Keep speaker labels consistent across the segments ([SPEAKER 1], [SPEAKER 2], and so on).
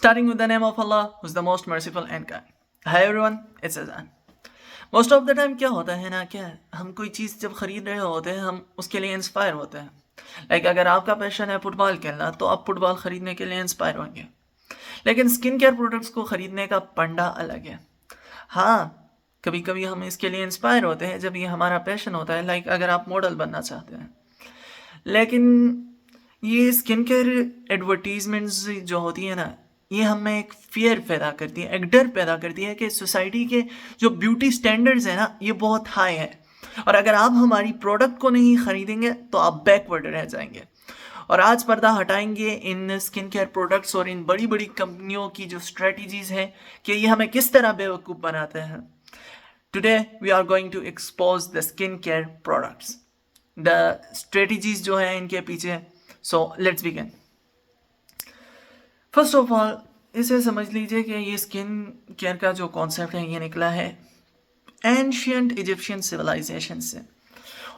[SPEAKER 1] Starting with the name of Allah, who's the most merciful and kind. Hi everyone, it's Azan. Most of the time क्या होता है ना, क्या हम कोई चीज़ जब खरीद रहे होते हैं हम उसके लिए इंस्पायर होते हैं. अगर आपका पैशन है फुटबॉल खेलना तो आप फुटबॉल खरीदने के लिए इंस्पायर होंगे. लेकिन स्किन केयर प्रोडक्ट्स को खरीदने का पंडा अलग है. हाँ, कभी कभी हम इसके लिए इंस्पायर होते हैं जब ये हमारा पैशन होता है. अगर आप मॉडल बनना चाहते हैं. लेकिन ये स्किन केयर एडवर्टीजमेंट्स जो होती है ना, ये हमें एक फियर पैदा करती है, एक डर पैदा करती है कि सोसाइटी के जो ब्यूटी स्टैंडर्ड्स हैं ना, ये बहुत हाई है. और अगर आप हमारी प्रोडक्ट को नहीं खरीदेंगे तो आप बैकवर्ड रह जाएंगे. और आज पर्दा हटाएंगे इन स्किन केयर प्रोडक्ट्स और इन बड़ी बड़ी कंपनियों की जो स्ट्रेटजीज हैं कि ये हमें किस तरह बेवकूफ़ बनाते हैं. Today we are going to expose the skin care products, the strategies जो है इनके पीछे. So let's begin. First of all इसे समझ लीजिए कि ये स्किन केयर का जो कॉन्सेप्ट है ये निकला है एंशियंट इजिप्शियन सिविलाइजेशन से.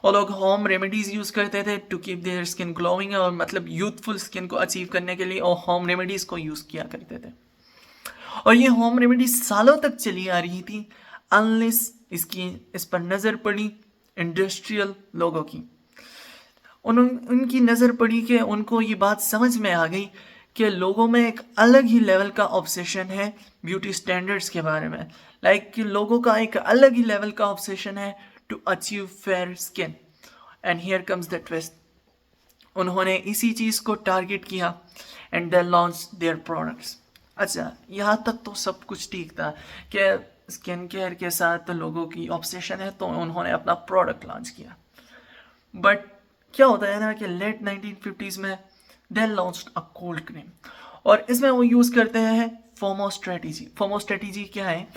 [SPEAKER 1] वो लोग होम रेमेडीज़ यूज़ करते थे to keep their skin glowing, और मतलब यूथफुल स्किन को अचीव करने के लिए वो होम रेमेडीज़ को यूज़ किया करते थे. और ये होम रेमेडीज सालों तक चली आ रही थी अनलेस इस पर नज़र पड़ी इंडस्ट्रियल लोगों की. उनकी नज़र पड़ी कि उनको ये बात समझ में आ गई कि लोगों में एक अलग ही लेवल का ऑब्सेशन है ब्यूटी स्टैंडर्ड्स के बारे में. कि लोगों का एक अलग ही लेवल का ऑब्सेशन है to achieve fair skin. And here comes the twist. उन्होंने इसी चीज़ को टारगेट किया and they launch their products. अच्छा, यहाँ तक तो सब कुछ ठीक था कि स्किन केयर के साथ लोगों की ऑब्सेशन है तो उन्होंने अपना प्रोडक्ट लॉन्च किया. बट क्या होता है ना कि लेट 1950s में दे लॉन्च्ड अ कोल्ड क्रीम, और इसमें वो यूज़ करते हैं फोमो स्ट्रेटजी. फोमो स्ट्रेटजी क्या है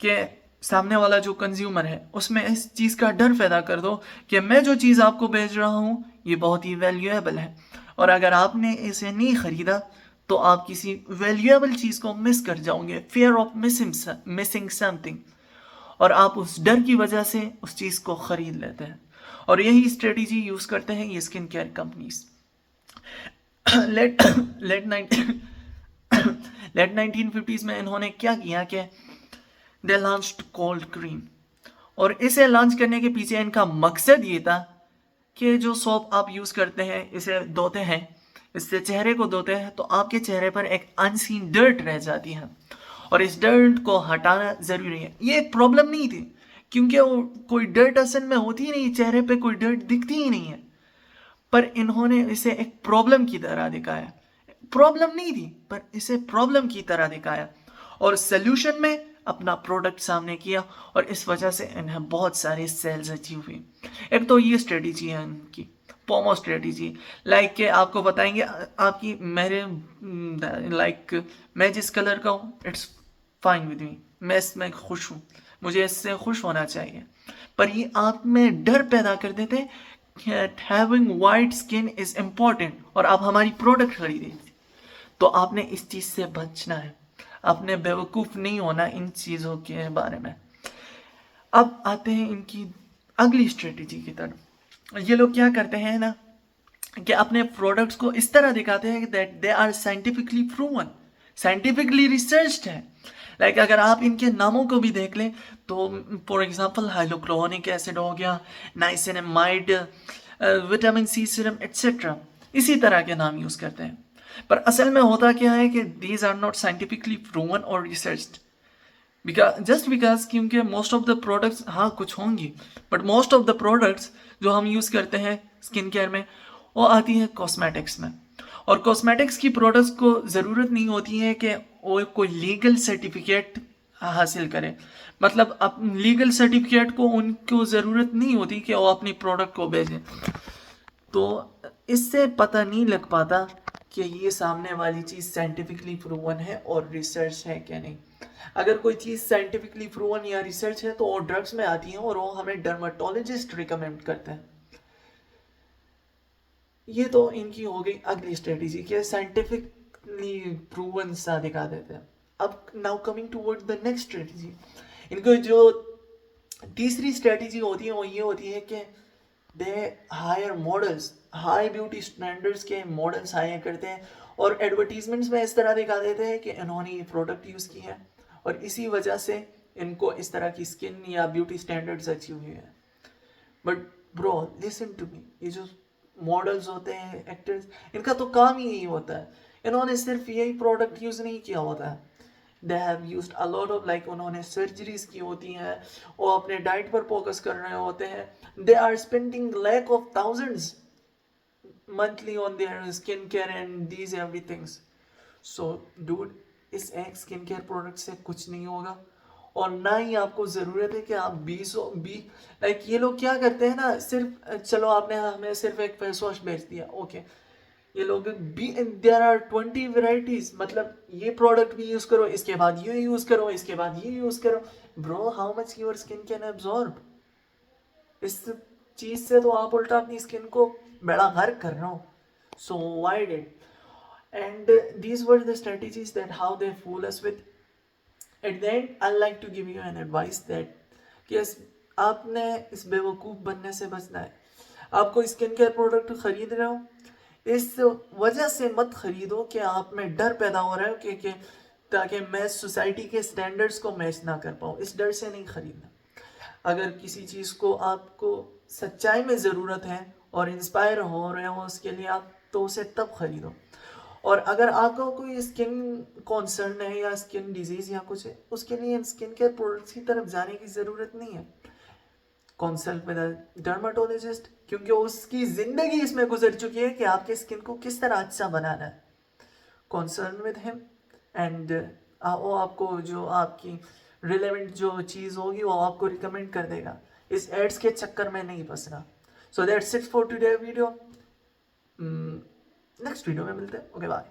[SPEAKER 1] कि सामने वाला जो कंज्यूमर है उसमें इस चीज़ का डर पैदा कर दो कि मैं जो चीज़ आपको बेच रहा हूँ ये बहुत ही वैल्यूएबल है, और अगर आपने इसे नहीं ख़रीदा तो आप किसी वैल्यूएबल चीज़ को मिस कर जाओगे, फियर ऑफ मिसिंग समथिंग, और आप उस डर की वजह से उस चीज़ को ख़रीद लेते हैं. और यही स्ट्रेटजी यूज़ करते हैं ये skin care companies. Late late late 1950s में इन्होंने क्या किया कि दे लॉन्च्ड कोल्ड क्रीम. और इसे लॉन्च करने के पीछे इनका मकसद ये था कि जो सोप आप यूज़ करते हैं, इसे धोते हैं, इससे चेहरे को धोते हैं तो आपके चेहरे पर एक अनसीन डर्ट रह जाती है, और इस डर्ट को हटाना ज़रूरी है. ये एक प्रॉब्लम नहीं थी क्योंकि वो कोई डर्ट असल में होती ही नहीं, चेहरे पे कोई डर्ट दिखती ही नहीं है. पर इन्होंने इसे एक प्रॉब्लम की तरह दिखाया. प्रॉब्लम नहीं थी पर इसे प्रॉब्लम की तरह दिखाया और सोल्यूशन में अपना प्रोडक्ट सामने किया, और इस वजह से इन्हें बहुत सारी सेल्स अचीव हुई. एक तो ये स्ट्रेटजी है इनकी पोमो स्ट्रेटजी. कि आपको बताएंगे आपकी मेरे मैं जिस कलर का हूँ इट्स फाइन विद मी, मैं इसमें खुश हूँ, मुझे इससे खुश होना चाहिए. पर ये आप में डर पैदा कर देते having white skin is important, और आप हमारी प्रोडक्ट खरीदें. तो आपने इस चीज़ से बचना है, आपने बेवकूफ़ नहीं होना इन चीज़ों के बारे में. अब आते हैं इनकी अगली स्ट्रेटजी की तरफ. ये लोग क्या करते हैं ना कि अपने प्रोडक्ट्स को इस तरह दिखाते हैं that they are scientifically proven, scientifically researched है. अगर आप इनके नामों को भी देख लें तो फॉर एग्जांपल हाइलोक्रोनिक एसिड हो गया, niacinamide, vitamin C serum etcetera, इसी तरह के नाम यूज़ करते हैं. पर असल में होता क्या है कि these are not scientifically proven और रिसर्च्ड. बिकॉज क्योंकि मोस्ट ऑफ द प्रोडक्ट्स, हाँ कुछ होंगी, but most of the products जो हम यूज़ करते हैं स्किन केयर में वो आती है कॉस्मेटिक्स में. और कॉस्मेटिक्स की प्रोडक्ट्स को ज़रूरत नहीं होती है कि वो कोई लीगल सर्टिफिकेट हासिल करे. मतलब अब लीगल सर्टिफिकेट को उनको ज़रूरत नहीं होती कि वो अपनी प्रोडक्ट को भेजें. तो इससे पता नहीं लग पाता कि ये सामने वाली चीज़ साइंटिफिकली प्रूवन है और रिसर्च है क्या नहीं. अगर कोई चीज़ साइंटिफिकली प्रूवन या रिसर्च है तो वो ड्रग्स में आती है और वो हमें डर्माटोलॉजिस्ट रिकमेंड करते हैं. ये तो इनकी हो गई अगली स्ट्रेटजी कि साइंटिफिकली प्रूवन सा दिखा देते हैं. अब now coming toward the next strategy. इनको जो तीसरी स्ट्रेटजी होती है वो ये होती है कि they hire models, high beauty standards के मॉडल्स हायर करते हैं और एडवर्टीजमेंट्स में इस तरह दिखा देते हैं कि इन्होंने ये प्रोडक्ट यूज़ किया है और इसी वजह से इनको इस तरह की स्किन या ब्यूटी स्टैंडर्ड्स अचीव हुए हैं। But bro listen to me, ये जो मॉडल्स होते हैं, एक्टर्स, इनका तो काम ही यही होता है। इन्होंने सिर्फ यही प्रोडक्ट यूज़ नहीं किया होता है, they have used a lot of, like उन्होंने सर्जरीज की होती हैं, वो अपने डाइट पर फोकस कर रहे होते हैं, they are spending lakh of thousands monthly on their skincare and these everythings. So dude, इस एक स्किन केयर प्रोडक्ट से कुछ नहीं होगा और ना ही आपको ज़रूरत है कि आप 20 लाइक ये लोग क्या करते हैं ना, सिर्फ चलो आपने हमें सिर्फ एक फेस वॉश बेच दिया, ओके, ये लोग देयर आर 20 वेराइटीज, मतलब ये प्रोडक्ट भी यूज़ करो, इसके बाद ये यूज़ करो, इसके बाद ये यूज़ करो। Bro how much your skin can absorb? इस चीज से तो आप उल्टा अपनी स्किन को बेड़ा गर्क कर रहे हो। So why did, and these were the strategies that how they fool us with. At the end I like to give you an advice that yes, आपने इस बेवकूफ़ बनने से बचना है। आपको स्किन केयर प्रोडक्ट खरीद रहे हो, इस वजह से मत खरीदो कि आप में डर पैदा हो रहा है कि ताकि मैं सोसाइटी के स्टैंडर्ड्स को मैच ना कर पाऊँ, इस डर से नहीं खरीदना। अगर किसी चीज़ को आपको सच्चाई में ज़रूरत है और इंस्पायर हो रहे हो उसके लिए, आप तो उसे तब खरीदो। और अगर आपको कोई स्किन कॉन्सर्न है या स्किन डिजीज़ या कुछ है, उसके लिए स्किन केयर प्रोडक्ट्स की तरफ जाने की ज़रूरत नहीं है। कंसल्ट विद अ डर्माटोलॉजिस्ट, क्योंकि उसकी ज़िंदगी इसमें गुजर चुकी है कि आपके स्किन को किस तरह अच्छा बनाना है। कंसर्न विद हिम एंड वो आपको जो आपकी रिलेवेंट जो चीज़ होगी वो आपको रिकमेंड कर देगा। इस एड्स के चक्कर में नहीं फंसना। So that's it for today video. Next video में मिलते हैं। Okay bye.